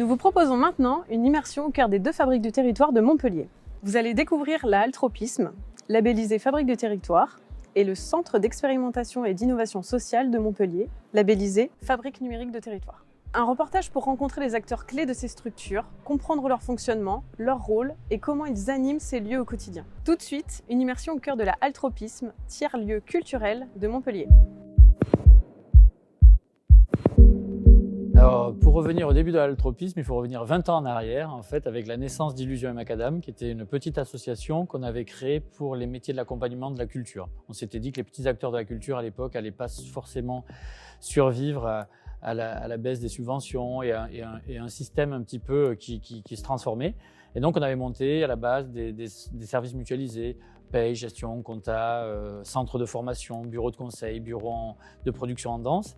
Nous vous proposons maintenant une immersion au cœur des 2 fabriques du territoire de Montpellier. Vous allez découvrir la Halle Tropisme, labellisée Fabrique du territoire, et le Centre d'expérimentation et d'innovation sociale de Montpellier, labellisé Fabrique numérique de territoire. Un reportage pour rencontrer les acteurs clés de ces structures, comprendre leur fonctionnement, leur rôle et comment ils animent ces lieux au quotidien. Tout de suite, une immersion au cœur de la Halle Tropisme, tiers-lieu culturel de Montpellier. Alors, pour revenir au début de la Halle Tropisme, il faut revenir 20 ans en arrière, en fait, avec la naissance d'Illusion et Macadam, qui était une petite association qu'on avait créée pour les métiers de l'accompagnement de la culture. On s'était dit que les petits acteurs de la culture à l'époque n'allaient pas forcément survivre à la baisse des subventions et un système un petit peu qui se transformait. Et donc, on avait monté à la base des services mutualisés, paye, gestion, compta, centre de formation, bureau de conseil, bureau de production en danse.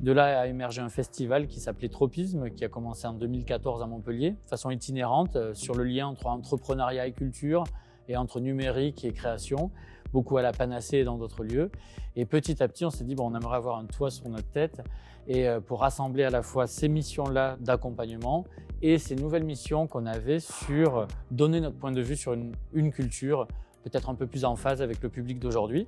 De là a émergé un festival qui s'appelait Tropisme, qui a commencé en 2014 à Montpellier, de façon itinérante, sur le lien entre entrepreneuriat et culture, et entre numérique et création, beaucoup à la Panacée et dans d'autres lieux. Et petit à petit, on s'est dit, bon, on aimerait avoir un toit sur notre tête, et pour rassembler à la fois ces missions-là d'accompagnement et ces nouvelles missions qu'on avait sur donner notre point de vue sur une culture, peut-être un peu plus en phase avec le public d'aujourd'hui.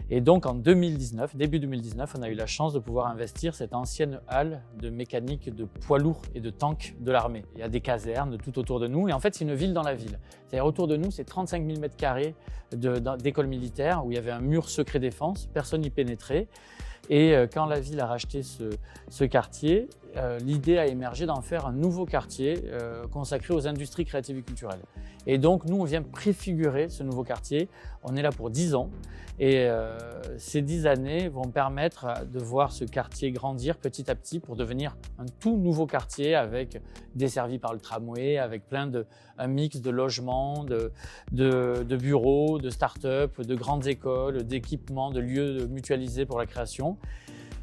Et donc en 2019, début 2019, on a eu la chance de pouvoir investir cette ancienne halle de mécanique de poids lourds et de tanks de l'armée. Il y a des casernes tout autour de nous et en fait c'est une ville dans la ville. C'est-à-dire autour de nous c'est 35 000 m² d'école militaire où il y avait un mur secret défense, personne n'y pénétrait. Et quand la ville a racheté ce quartier, l'idée a émergé d'en faire un nouveau quartier consacré aux industries créatives et culturelles. Et donc, nous, on vient préfigurer ce nouveau quartier. On est là pour 10 ans. Et ces 10 années vont permettre de voir ce quartier grandir petit à petit pour devenir un tout nouveau quartier avec desservi par le tramway, avec un mix de logements, de bureaux, de start-up, de grandes écoles, d'équipements, de lieux mutualisés pour la création.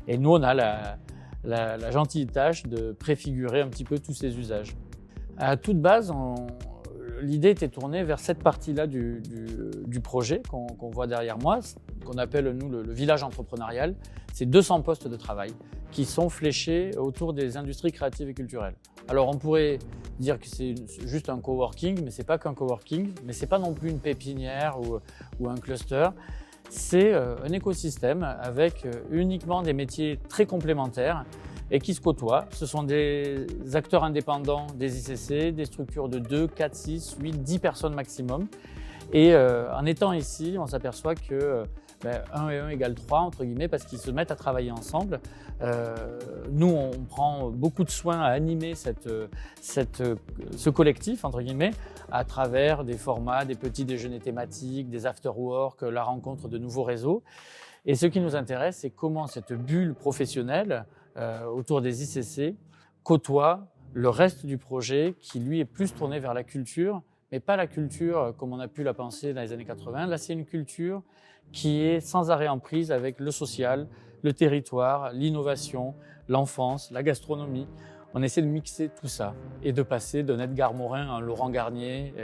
Et nous, on a la gentille tâche de préfigurer un petit peu tous ces usages. À toute base, l'idée était tournée vers cette partie-là du projet qu'on voit derrière moi, qu'on appelle nous le village entrepreneurial. C'est 200 postes de travail qui sont fléchés autour des industries créatives et culturelles. Alors on pourrait dire que c'est juste un coworking, mais c'est pas qu'un coworking, mais c'est pas non plus une pépinière ou un cluster. C'est un écosystème avec uniquement des métiers très complémentaires et qui se côtoient. Ce sont des acteurs indépendants des ICC, des structures de 2, 4, 6, 8, 10 personnes maximum. Et en étant ici, on s'aperçoit que 1 et 1 égale 3, entre guillemets, parce qu'ils se mettent à travailler ensemble. Nous, on prend beaucoup de soin à animer ce collectif, entre guillemets, à travers des formats, des petits déjeuners thématiques, des after-work, la rencontre de nouveaux réseaux. Et ce qui nous intéresse, c'est comment cette bulle professionnelle autour des ICC côtoie le reste du projet qui, lui, est plus tourné vers la culture, mais pas la culture comme on a pu la penser dans les années 80. Là, c'est une culture qui est sans arrêt en prise avec le social, le territoire, l'innovation, l'enfance, la gastronomie. On essaie de mixer tout ça et de passer d'un Edgar Morin à un Laurent Garnier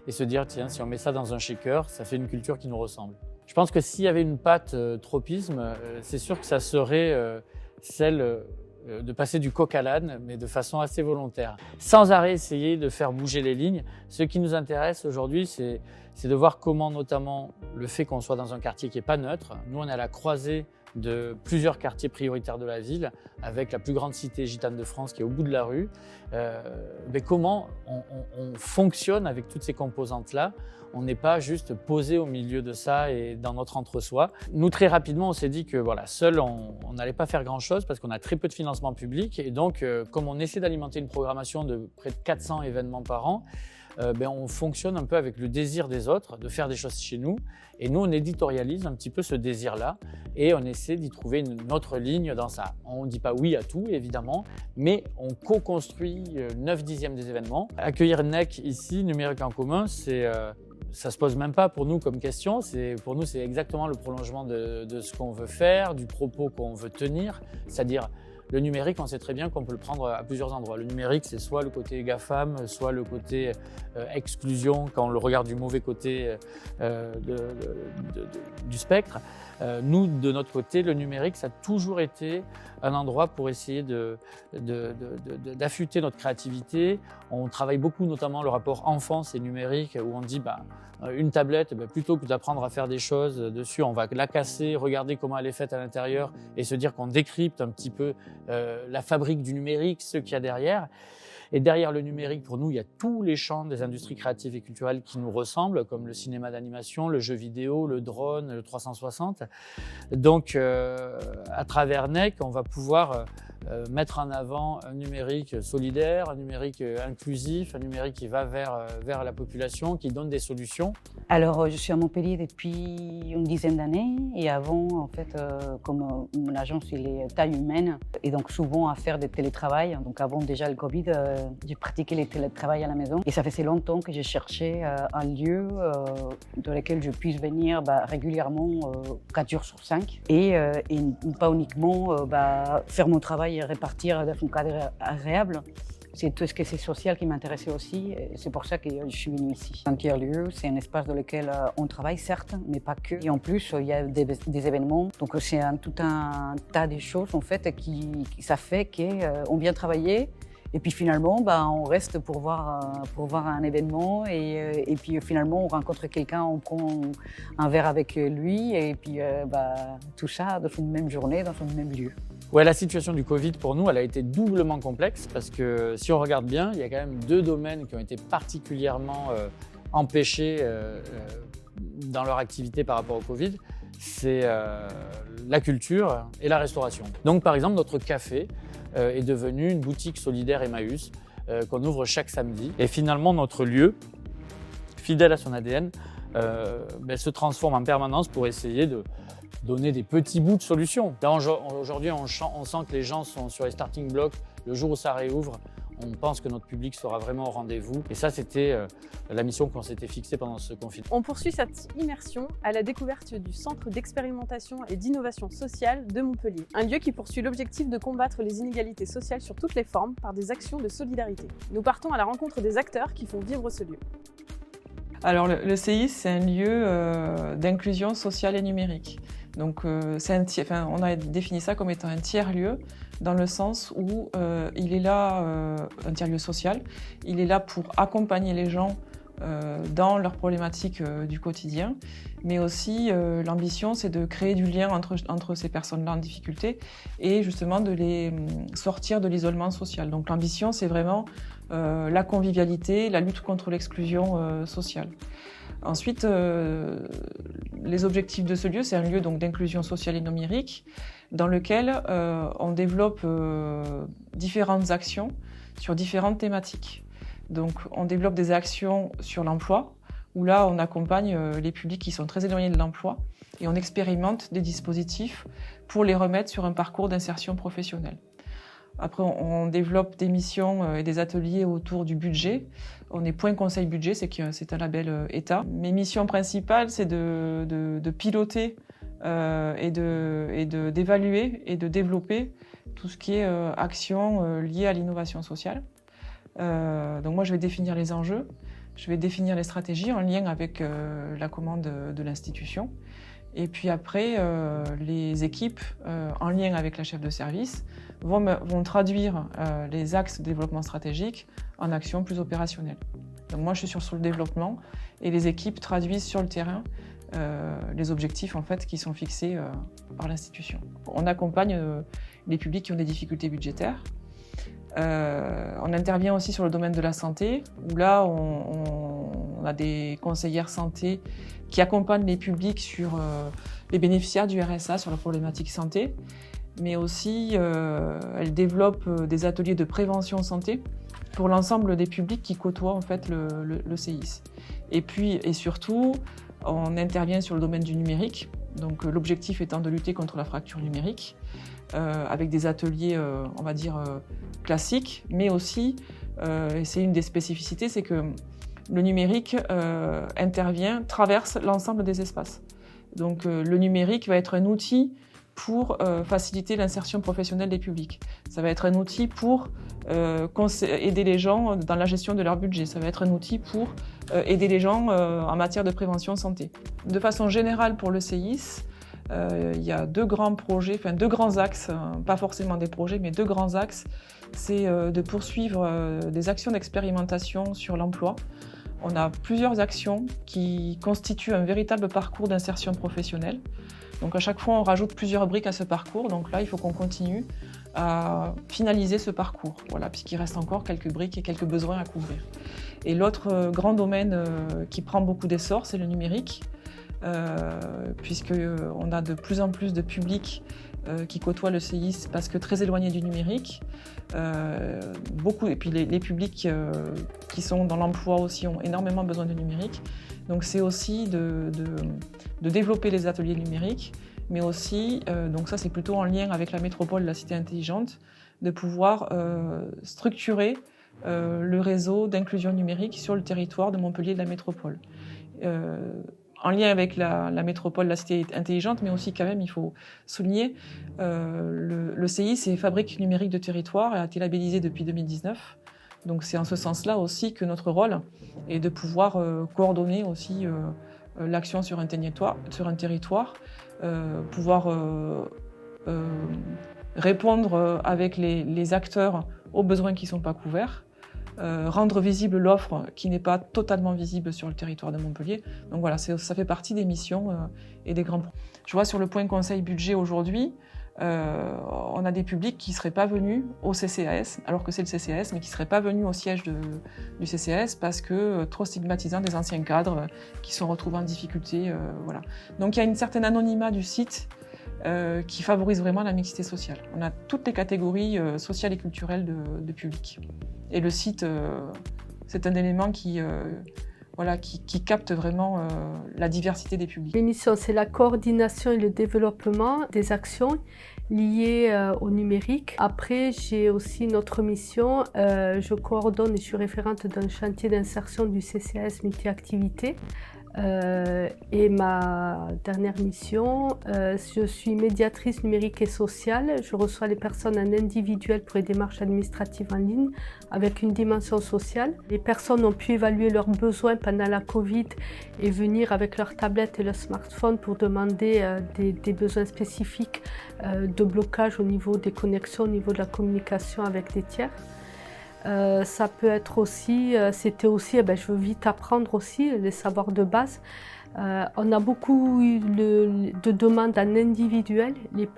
et se dire, tiens, si on met ça dans un shaker, ça fait une culture qui nous ressemble. Je pense que s'il y avait une patte tropisme, c'est sûr que ça serait celle de passer du coq à l'âne, mais de façon assez volontaire. Sans arrêt essayer de faire bouger les lignes. Ce qui nous intéresse aujourd'hui, c'est de voir comment notamment le fait qu'on soit dans un quartier qui n'est pas neutre. Nous, on est à la croisée de plusieurs quartiers prioritaires de la ville, avec la plus grande cité gitane de France qui est au bout de la rue. Mais comment on fonctionne avec toutes ces composantes-là? On n'est pas juste posé au milieu de ça et dans notre entre-soi. Nous, très rapidement, on s'est dit que voilà, seul, on n'allait pas faire grand-chose parce qu'on a très peu de financement public. Et donc, comme on essaie d'alimenter une programmation de près de 400 événements par an, on fonctionne un peu avec le désir des autres de faire des choses chez nous. Et nous, on éditorialise un petit peu ce désir-là et on essaie d'y trouver une autre ligne dans ça. On ne dit pas oui à tout, évidemment, mais on co-construit 9/10 des événements. Accueillir NEC ici, Numérique en commun, ça se pose même pas pour nous comme question. Pour nous, c'est exactement le prolongement de ce qu'on veut faire, du propos qu'on veut tenir, c'est-à-dire Le numérique, on sait très bien qu'on peut le prendre à plusieurs endroits. Le numérique, c'est soit le côté GAFAM, soit le côté exclusion, quand on le regarde du mauvais côté du spectre. Nous, de notre côté, le numérique, ça a toujours été un endroit pour essayer d'affûter notre créativité. On travaille beaucoup, notamment le rapport enfance et numérique, où on dit une tablette, plutôt que d'apprendre à faire des choses dessus, on va la casser, regarder comment elle est faite à l'intérieur et se dire qu'on décrypte un petit peu la fabrique du numérique, ce qu'il y a derrière. Et derrière le numérique, pour nous, il y a tous les champs des industries créatives et culturelles qui nous ressemblent, comme le cinéma d'animation, le jeu vidéo, le drone, le 360. Donc, à travers NEC, on va pouvoir mettre en avant un numérique solidaire, un numérique inclusif, un numérique qui va vers la population, qui donne des solutions. Alors, je suis à Montpellier depuis une dizaine d'années et avant, en fait, comme mon agence est taille humaine et donc souvent à faire des télétravail. Donc avant déjà le Covid, j'ai pratiqué le télétravail à la maison et ça faisait longtemps que j'ai cherché un lieu dans lequel je puisse venir régulièrement 4 jours sur 5 et pas uniquement faire mon travail et repartir dans un cadre agréable. C'est tout ce que c'est social qui m'intéressait aussi et c'est pour ça que je suis venue ici. Un tiers-lieu, c'est un espace dans lequel on travaille certes, mais pas que. Et en plus, il y a des événements, donc c'est tout un tas de choses en fait qui ça fait qu'on vient travailler. Et puis finalement, on reste pour voir un événement et puis finalement on rencontre quelqu'un, on prend un verre avec lui et puis tout ça dans une même journée, dans un même lieu. Ouais, la situation du Covid pour nous, elle a été doublement complexe parce que si on regarde bien, il y a quand même 2 domaines qui ont été particulièrement empêchés dans leur activité par rapport au Covid. C'est la culture et la restauration. Donc par exemple, notre café est devenu une boutique solidaire Emmaüs qu'on ouvre chaque samedi. Et finalement, notre lieu, fidèle à son ADN, se transforme en permanence pour essayer de donner des petits bouts de solutions. Aujourd'hui, on sent que les gens sont sur les starting blocks. Le jour où ça réouvre, on pense que notre public sera vraiment au rendez-vous. Et ça, c'était la mission qu'on s'était fixée pendant ce confinement. On poursuit cette immersion à la découverte du Centre d'expérimentation et d'innovation sociale de Montpellier. Un lieu qui poursuit l'objectif de combattre les inégalités sociales sur toutes les formes par des actions de solidarité. Nous partons à la rencontre des acteurs qui font vivre ce lieu. Alors le CI, c'est un lieu d'inclusion sociale et numérique. Donc on a défini ça comme étant un tiers-lieu dans le sens où il est là, un tiers-lieu social, il est là pour accompagner les gens dans leurs problématiques du quotidien, mais aussi l'ambition c'est de créer du lien entre ces personnes-là en difficulté et justement de les sortir de l'isolement social. Donc l'ambition c'est vraiment la convivialité, la lutte contre l'exclusion sociale. Ensuite, les objectifs de ce lieu, c'est un lieu d'inclusion sociale et numérique dans lequel on développe différentes actions sur différentes thématiques. Donc, on développe des actions sur l'emploi, où là, on accompagne les publics qui sont très éloignés de l'emploi et on expérimente des dispositifs pour les remettre sur un parcours d'insertion professionnelle. Après, on développe des missions et des ateliers autour du budget. On est Point Conseil Budget, c'est un label État. Mes missions principales, c'est de piloter et d'évaluer et de développer tout ce qui est action liée à l'innovation sociale. Donc moi, je vais définir les enjeux, je vais définir les stratégies en lien avec la commande de l'institution. Et puis après, les équipes, en lien avec la chef de service, vont traduire les axes de développement stratégique en actions plus opérationnelles. Donc moi, je suis sur le développement et les équipes traduisent sur le terrain les objectifs en fait, qui sont fixés par l'institution. On accompagne les publics qui ont des difficultés budgétaires. On intervient aussi sur le domaine de la santé, où là, on a des conseillères santé qui accompagnent les publics sur les bénéficiaires du RSA sur la problématique santé, mais aussi elles développent des ateliers de prévention santé pour l'ensemble des publics qui côtoient en fait le CIS. Et puis, et surtout, on intervient sur le domaine du numérique, donc l'objectif étant de lutter contre la fracture numérique, avec des ateliers, on va dire, classiques, mais aussi, et c'est une des spécificités, c'est que le numérique traverse l'ensemble des espaces. Donc le numérique va être un outil pour faciliter l'insertion professionnelle des publics. Ça va être un outil pour aider les gens dans la gestion de leur budget. Ça va être un outil pour aider les gens en matière de prévention santé. De façon générale pour le CIS, il y a deux grands projets, enfin deux grands axes, pas forcément des projets, mais deux grands axes. C'est de poursuivre des actions d'expérimentation sur l'emploi. On a plusieurs actions qui constituent un véritable parcours d'insertion professionnelle. Donc à chaque fois, on rajoute plusieurs briques à ce parcours. Donc là, il faut qu'on continue à finaliser ce parcours, voilà, puisqu'il reste encore quelques briques et quelques besoins à couvrir. Et l'autre grand domaine qui prend beaucoup d'essor, c'est le numérique, puisqu'on a de plus en plus de publics qui côtoient le CIS parce que très éloignés du numérique. Et puis les publics qui sont dans l'emploi aussi ont énormément besoin de numérique. Donc c'est aussi de développer les ateliers numériques, mais aussi, donc ça c'est plutôt en lien avec la métropole, la cité intelligente, de pouvoir structurer le réseau d'inclusion numérique sur le territoire de Montpellier et de la métropole. En lien avec la métropole, la cité intelligente, mais aussi quand même, il faut souligner, le CI, c'est Fabrique numérique de territoire, et a été labellisé depuis 2019. Donc c'est en ce sens-là aussi que notre rôle est de pouvoir coordonner aussi l'action sur un territoire, pouvoir répondre avec les acteurs aux besoins qui ne sont pas couverts, rendre visible l'offre qui n'est pas totalement visible sur le territoire de Montpellier. Donc voilà, ça fait partie des missions et des grands projets. Je vois sur le point conseil budget aujourd'hui, on a des publics qui ne seraient pas venus au CCAS, alors que c'est le CCAS, mais qui ne seraient pas venus au siège du CCAS parce que trop stigmatisant des anciens cadres qui se retrouvent en difficulté. Voilà. Donc il y a une certaine anonymat du site qui favorise vraiment la mixité sociale. On a toutes les catégories sociales et culturelles de public. Et le site, c'est un élément qui capte vraiment la diversité des publics. L'émission, c'est la coordination et le développement des actions liées au numérique. Après, j'ai aussi une autre mission. Je coordonne et je suis référente d'un chantier d'insertion du CCAS multi-activités. Et ma dernière mission, je suis médiatrice numérique et sociale. Je reçois les personnes en individuel pour les démarches administratives en ligne avec une dimension sociale. Les personnes ont pu évaluer leurs besoins pendant la Covid et venir avec leur tablette et leur smartphone pour demander des besoins spécifiques de blocage au niveau des connexions, au niveau de la communication avec des tiers. Ça peut être aussi, je veux vite apprendre aussi les savoirs de base. On a beaucoup eu de demandes en individuel. Les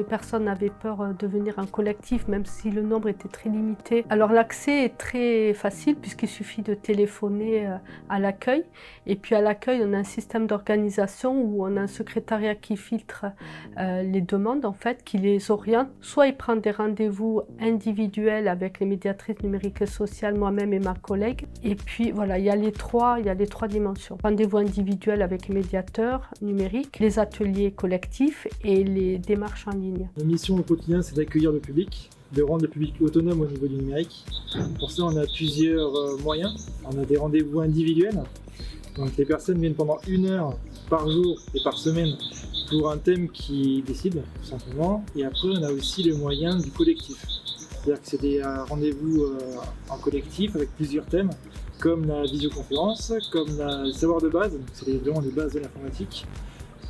personnes avaient peur de venir en collectif, même si le nombre était très limité. Alors l'accès est très facile puisqu'il suffit de téléphoner à l'accueil. Et puis à l'accueil, on a un système d'organisation où on a un secrétariat qui filtre les demandes, en fait, qui les oriente. Soit il prend des rendez-vous individuels avec les médiatrices numériques et sociales, moi-même et ma collègue. Et puis voilà, il y a les trois dimensions. Rendez-vous individuel avec les médiateurs numériques, les ateliers collectifs et les démarches en ligne. La mission au quotidien, c'est d'accueillir le public, de rendre le public autonome au niveau du numérique. Pour ça, on a plusieurs moyens. On a des rendez-vous individuels. Donc les personnes viennent pendant 1 heure par jour et par semaine pour un thème qu'ils décident, tout simplement. Et après, on a aussi le moyen du collectif. C'est-à-dire que c'est des rendez-vous en collectif avec plusieurs thèmes, comme la visioconférence, comme le savoir de base, c'est vraiment les bases de l'informatique,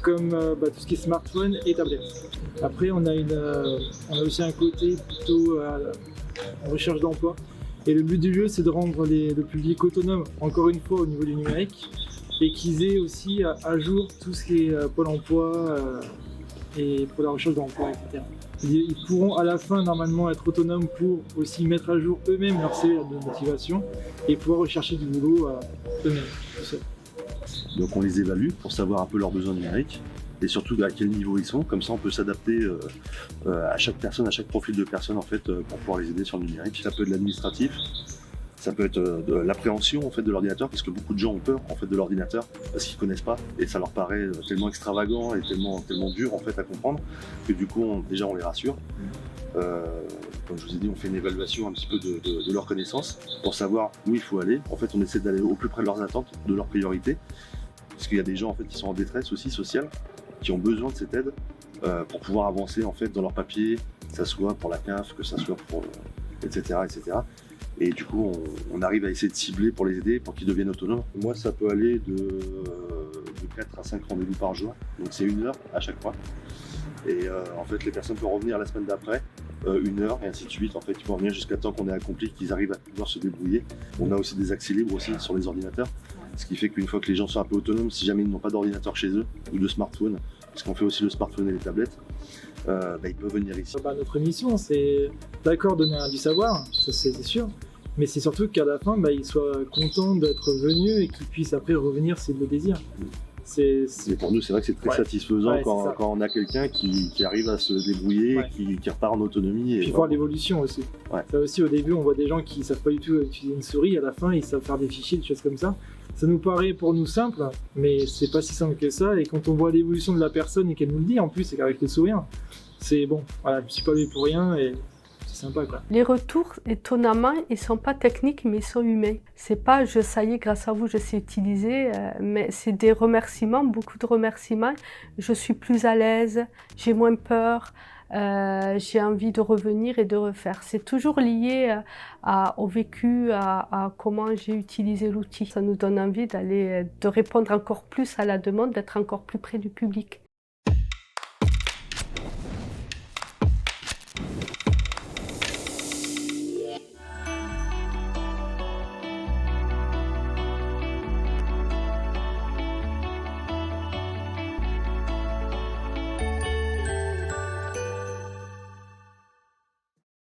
comme tout ce qui est smartphone et tablette. Après, on a aussi un côté plutôt en recherche d'emploi. Et le but du jeu, c'est de rendre le public autonome, encore une fois, au niveau du numérique, et qu'ils aient aussi à jour tout ce qui est Pôle emploi et pour la recherche d'emploi, etc. Ils pourront à la fin normalement être autonomes pour aussi mettre à jour eux-mêmes leur CV de motivation et pouvoir rechercher du boulot eux-mêmes, tout seul. Donc on les évalue pour savoir un peu leurs besoins numériques et surtout à quel niveau ils sont. Comme ça on peut s'adapter à chaque personne, à chaque profil de personne en fait pour pouvoir les aider sur le numérique. Ça peut être de l'administratif, ça peut être de l'appréhension en fait de l'ordinateur parce que beaucoup de gens ont peur en fait de l'ordinateur parce qu'ils connaissent pas et ça leur paraît tellement extravagant et tellement dur en fait à comprendre que du coup on les rassure. Comme je vous ai dit, on fait une évaluation un petit peu de leurs connaissances pour savoir où il faut aller. En fait, on essaie d'aller au plus près de leurs attentes, de leurs priorités, parce qu'il y a des gens en fait qui sont en détresse aussi sociale, qui ont besoin de cette aide pour pouvoir avancer en fait dans leurs papiers, que ça soit pour la CAF, que ça soit pour etc. Et du coup, on arrive à essayer de cibler pour les aider, pour qu'ils deviennent autonomes. Moi, ça peut aller de 4 à 5 rendez-vous par jour, donc c'est 1 heure à chaque fois. Et en fait, les personnes peuvent revenir la semaine d'après, 1 heure, et ainsi de suite. En fait, ils vont revenir jusqu'à temps qu'on ait accompli, qu'ils arrivent à pouvoir se débrouiller. On a aussi des accès libres aussi sur les ordinateurs, ce qui fait qu'une fois que les gens sont un peu autonomes, si jamais ils n'ont pas d'ordinateur chez eux, ou de smartphone, parce qu'on fait aussi le smartphone et les tablettes, ils peuvent venir ici. Notre mission, c'est d'accord donner du savoir, ça c'est sûr, mais c'est surtout qu'à la fin, ils soient contents d'être venus et qu'ils puissent après revenir s'ils le désirent. Et pour nous, c'est vrai que c'est très satisfaisant Ouais, quand on a quelqu'un qui arrive à se débrouiller, qui repart en autonomie. Et puis voir l'évolution aussi. Ouais. Ça aussi, au début, on voit des gens qui ne savent pas du tout utiliser une souris, à la fin, ils savent faire des fichiers, des choses comme ça. Ça nous paraît pour nous simple, mais c'est pas si simple que ça. Et quand on voit l'évolution de la personne et qu'elle nous le dit en plus, et qu'avec le sourire, c'est bon, voilà, je ne suis pas venu pour rien et c'est sympa quoi. Les retours, étonnamment, ils sont pas techniques, mais ils sont humains. C'est pas ça y est, grâce à vous, je sais utiliser, mais c'est des remerciements, beaucoup de remerciements. Je suis plus à l'aise, j'ai moins peur. J'ai envie de revenir et de refaire. C'est toujours lié au vécu, à comment j'ai utilisé l'outil. Ça nous donne envie de répondre encore plus à la demande, d'être encore plus près du public.